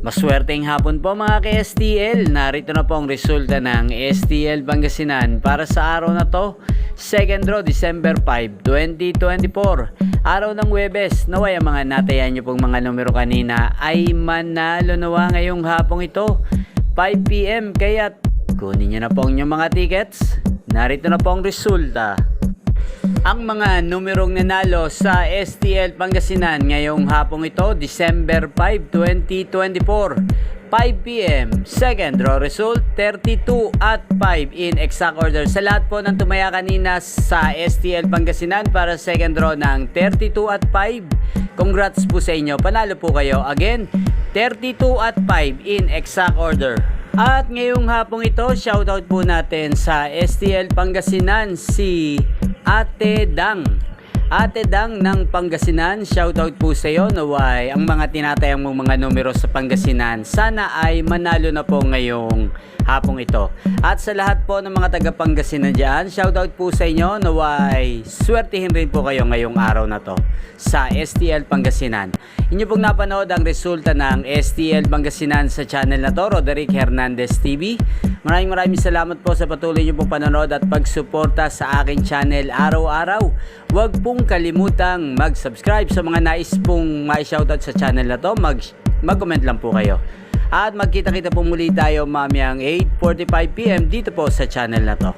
Maswerteng hapon po mga ka-STL. Narito na po ang resulta ng STL Pangasinan para sa araw na to, second draw December 5, 2024. Araw ng Huwebes. Naway ang mga natayan nyo pong mga numero kanina ay manalo nawa ngayong hapong ito 5 PM. Kaya kunin nyo na po ang inyong mga tickets. Narito na po ang resulta. Ang mga numerong nanalo sa STL Pangasinan ngayong hapong ito, December 5, 2024, 5 PM. Second draw result, 32 at 5 in exact order. Sa lahat po ng tumaya kanina sa STL Pangasinan para second draw ng 32 at 5, congrats po sa inyo. Panalo po kayo. Again, 32 at 5 in exact order. At ngayong hapong ito, shoutout po natin sa STL Pangasinan si Ate Dang. Ate Dang ng Pangasinan, shoutout po sa iyo. Naway ang mga tinatayang mong mga numero sa Pangasinan, sana ay manalo na po ngayong hapong ito. At sa lahat po ng mga taga Pangasinan dyan, shoutout po sa inyo. Naway swertihin rin po kayo ngayong araw na to sa STL Pangasinan. Inyo pong napanood ang resulta ng STL Pangasinan sa channel na to, Roderick Hernandez TV. Maraming salamat po sa patuloy nyo pong panonood at pagsuporta sa aking channel araw-araw. Huwag pong kalimutang mag-subscribe. Sa mga nais pong ma-shoutout sa channel na to, mag-comment lang po kayo. At magkita-kita po muli tayo mamayang 8:45 PM dito po sa channel na to.